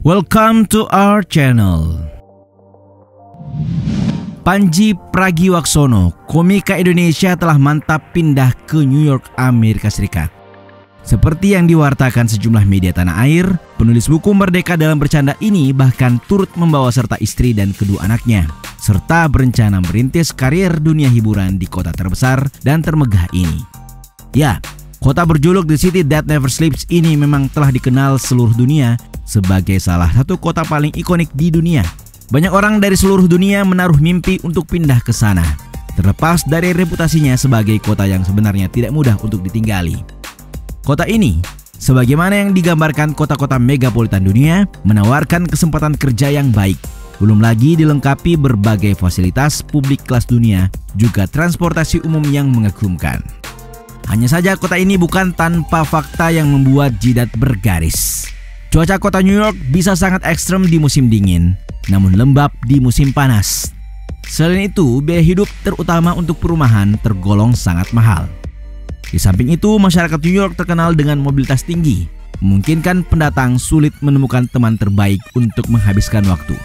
Welcome to our channel. Panji Pragiwaksono, komika Indonesia telah mantap pindah ke New York, Amerika Serikat. Seperti yang diwartakan sejumlah media tanah air, penulis buku Merdeka dalam Bercanda ini bahkan turut membawa serta istri dan kedua anaknya, serta berencana merintis karir dunia hiburan di kota terbesar dan termegah ini. Ya, kota berjuluk The City That Never Sleeps ini memang telah dikenal seluruh dunia sebagai salah satu kota paling ikonik di dunia. Banyak orang dari seluruh dunia menaruh mimpi untuk pindah ke sana, terlepas dari reputasinya sebagai kota yang sebenarnya tidak mudah untuk ditinggali. Kota ini, sebagaimana yang digambarkan kota-kota megapolitan dunia, menawarkan kesempatan kerja yang baik. Belum lagi dilengkapi berbagai fasilitas publik kelas dunia, juga transportasi umum yang mengagumkan. Hanya saja kota ini bukan tanpa fakta yang membuat jidat bergaris. Cuaca kota New York bisa sangat ekstrem di musim dingin, namun lembab di musim panas. Selain itu, biaya hidup terutama untuk perumahan tergolong sangat mahal. Di samping itu, masyarakat New York terkenal dengan mobilitas tinggi, memungkinkan pendatang sulit menemukan teman terbaik untuk menghabiskan waktu.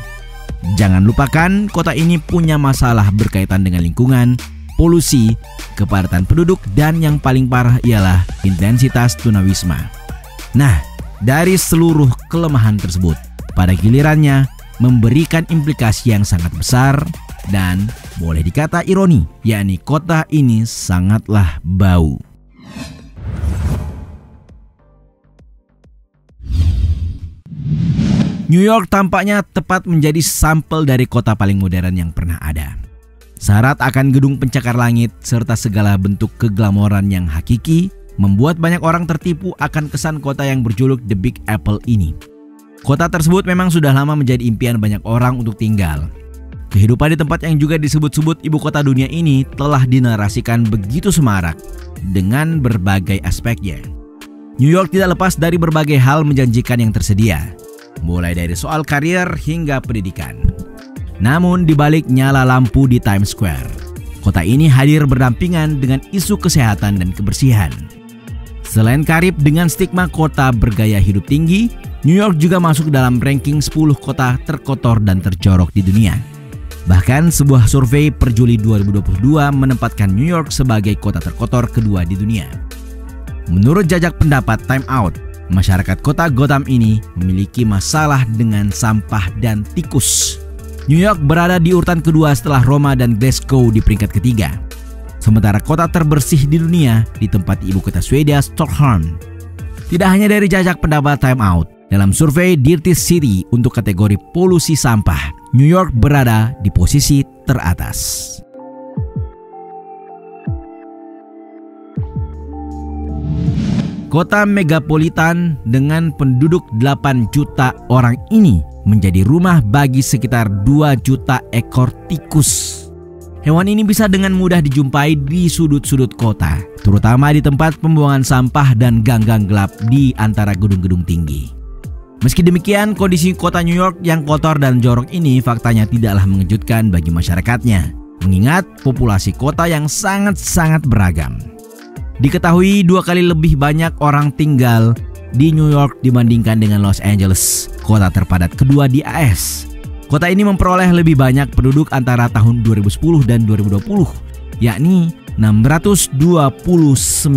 Jangan lupakan, kota ini punya masalah berkaitan dengan lingkungan, polusi, kepadatan penduduk, dan yang paling parah ialah intensitas tunawisma. Nah, dari seluruh kelemahan tersebut, pada gilirannya memberikan implikasi yang sangat besar dan boleh dikata ironi, yakni kota ini sangatlah bau. New York tampaknya tepat menjadi sampel dari kota paling modern yang pernah ada. Syarat akan gedung pencakar langit serta segala bentuk keglamoran yang hakiki membuat banyak orang tertipu akan kesan kota yang berjuluk The Big Apple ini. Kota tersebut memang sudah lama menjadi impian banyak orang untuk tinggal. Kehidupan di tempat yang juga disebut-sebut ibu kota dunia ini telah dinarasikan begitu semarak dengan berbagai aspeknya. New York tidak lepas dari berbagai hal menjanjikan yang tersedia, mulai dari soal karir hingga pendidikan. Namun di balik nyala lampu di Times Square, kota ini hadir berdampingan dengan isu kesehatan dan kebersihan. Selain karib dengan stigma kota bergaya hidup tinggi, New York juga masuk dalam ranking 10 kota terkotor dan terjorok di dunia. Bahkan sebuah survei per Juli 2022 menempatkan New York sebagai kota terkotor kedua di dunia. Menurut jajak pendapat Time Out, masyarakat kota Gotham ini memiliki masalah dengan sampah dan tikus. New York berada di urutan kedua setelah Roma dan Glasgow di peringkat ketiga. Sementara kota terbersih di dunia ditempati ibu kota Swedia, Stockholm. Tidak hanya dari jajak pendapat Time Out, dalam survei Dirty City untuk kategori polusi sampah, New York berada di posisi teratas. Kota megapolitan dengan penduduk 8 juta orang ini menjadi rumah bagi sekitar 2 juta ekor tikus. Hewan ini bisa dengan mudah dijumpai di sudut-sudut kota, terutama di tempat pembuangan sampah dan gang-gang gelap di antara gedung-gedung tinggi. Meski demikian, kondisi kota New York yang kotor dan jorok ini faktanya tidaklah mengejutkan bagi masyarakatnya, mengingat populasi kota yang sangat-sangat beragam. Diketahui 2 kali lebih banyak orang tinggal di New York dibandingkan dengan Los Angeles, kota terpadat kedua di AS. Kota ini memperoleh lebih banyak penduduk antara tahun 2010 dan 2020, yakni 629.000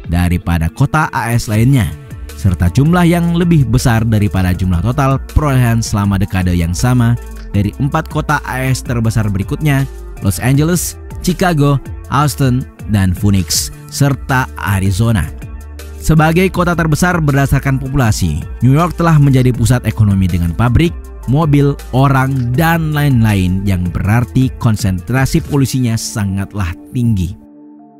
daripada kota AS lainnya, serta jumlah yang lebih besar daripada jumlah total perolehan selama dekade yang sama dari 4 kota AS terbesar berikutnya, Los Angeles, Chicago, Austin, dan Phoenix, serta Arizona. Sebagai kota terbesar berdasarkan populasi, New York telah menjadi pusat ekonomi dengan pabrik, mobil, orang, dan lain-lain yang berarti konsentrasi polusinya sangatlah tinggi.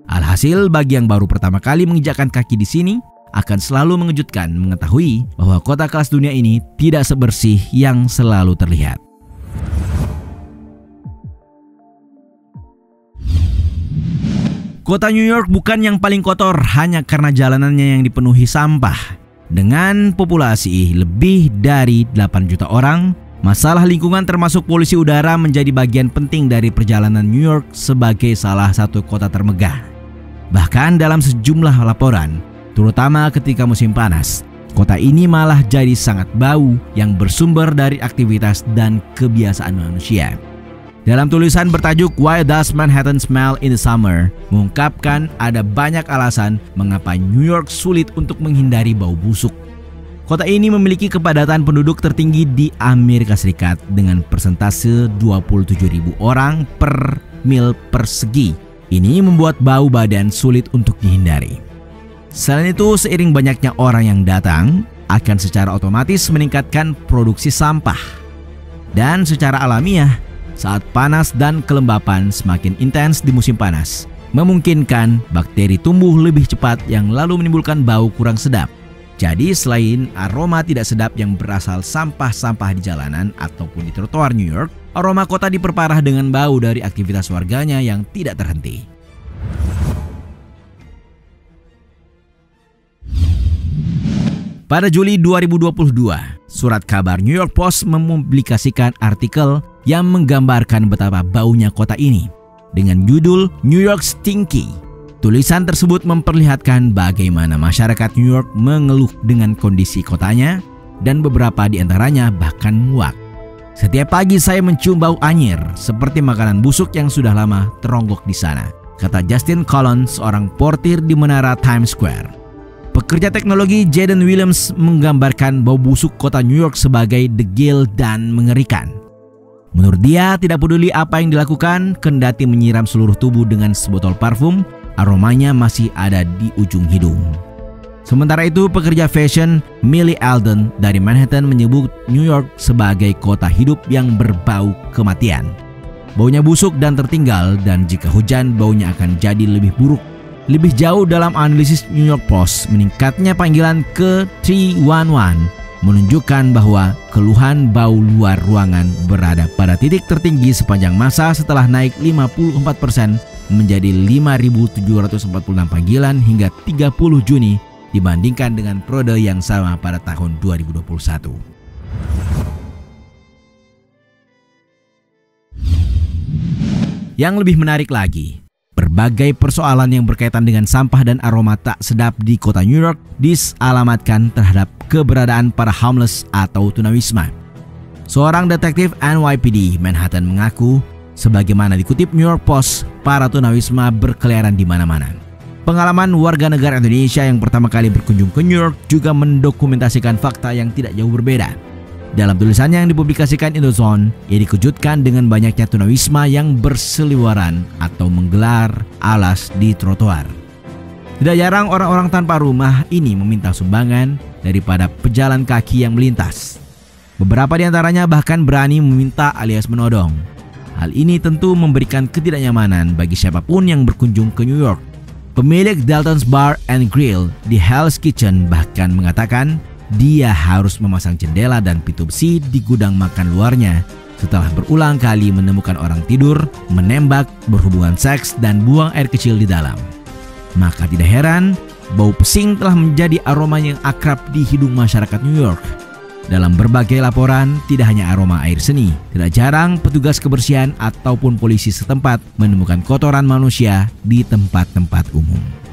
Alhasil, bagi yang baru pertama kali menginjakkan kaki di sini, akan selalu mengejutkan mengetahui bahwa kota kelas dunia ini tidak sebersih yang selalu terlihat. Kota New York bukan yang paling kotor hanya karena jalanannya yang dipenuhi sampah. Dengan populasi lebih dari 8 juta orang, masalah lingkungan termasuk polusi udara menjadi bagian penting dari perjalanan New York sebagai salah satu kota termegah. Bahkan dalam sejumlah laporan, terutama ketika musim panas, Kota ini malah jadi sangat bau yang bersumber dari aktivitas dan kebiasaan manusia. Dalam tulisan bertajuk Why Does Manhattan Smell in the Summer, mengungkapkan ada banyak alasan mengapa New York sulit untuk menghindari bau busuk. Kota ini memiliki kepadatan penduduk tertinggi di Amerika Serikat dengan persentase 27.000 orang per mil persegi. Ini membuat bau badan sulit untuk dihindari. Selain itu, seiring banyaknya orang yang datang, akan secara otomatis meningkatkan produksi sampah. Dan secara alamiah, saat panas dan kelembapan semakin intens di musim panas, memungkinkan bakteri tumbuh lebih cepat yang lalu menimbulkan bau kurang sedap. Jadi selain aroma tidak sedap yang berasal sampah-sampah di jalanan ataupun di trotoar New York, aroma kota diperparah dengan bau dari aktivitas warganya yang tidak terhenti. Pada Juli 2022, surat kabar New York Post mempublikasikan artikel yang menggambarkan betapa baunya kota ini dengan judul New York Stinky. Tulisan tersebut memperlihatkan bagaimana masyarakat New York mengeluh dengan kondisi kotanya dan beberapa di antaranya bahkan muak. Setiap pagi saya mencium bau anyir seperti makanan busuk yang sudah lama teronggok di sana, kata Justin Collins, seorang portir di menara Times Square. Pekerja teknologi Jaden Williams menggambarkan bau busuk kota New York sebagai degil dan mengerikan. Menurut dia, tidak peduli apa yang dilakukan, kendati menyiram seluruh tubuh dengan sebotol parfum, aromanya masih ada di ujung hidung. Sementara itu, pekerja fashion Millie Alden dari Manhattan menyebut New York sebagai kota hidup yang berbau kematian. Baunya busuk dan tertinggal, dan jika hujan, baunya akan jadi lebih buruk. Lebih jauh, dalam analisis New York Post, meningkatnya panggilan ke 311 menunjukkan bahwa keluhan bau luar ruangan berada pada titik tertinggi sepanjang masa setelah naik 54% menjadi 5.746 panggilan hingga 30 Juni dibandingkan dengan periode yang sama pada tahun 2021. Yang lebih menarik lagi, berbagai persoalan yang berkaitan dengan sampah dan aroma tak sedap di kota New York disalamatkan terhadap keberadaan para homeless atau tunawisma. Seorang detektif NYPD Manhattan mengaku, sebagaimana dikutip New York Post, para tunawisma berkeliaran di mana-mana. Pengalaman warga negara Indonesia yang pertama kali berkunjung ke New York juga mendokumentasikan fakta yang tidak jauh berbeda. Dalam tulisannya yang dipublikasikan Indozone, ia dikejutkan dengan banyaknya tunawisma yang berseliweran atau menggelar alas di trotoar. Tidak jarang orang-orang tanpa rumah ini meminta sumbangan daripada pejalan kaki yang melintas. Beberapa di antaranya bahkan berani meminta alias menodong. Hal ini tentu memberikan ketidaknyamanan bagi siapapun yang berkunjung ke New York. Pemilik Dalton's Bar and Grill di Hell's Kitchen bahkan mengatakan dia harus memasang jendela dan pintu besi di gudang makan luarnya setelah berulang kali menemukan orang tidur, menembak, berhubungan seks, dan buang air kecil di dalam. Maka tidak heran, bau pesing telah menjadi aroma yang akrab di hidung masyarakat New York. Dalam berbagai laporan, tidak hanya aroma air seni, tidak jarang petugas kebersihan ataupun polisi setempat menemukan kotoran manusia di tempat-tempat umum.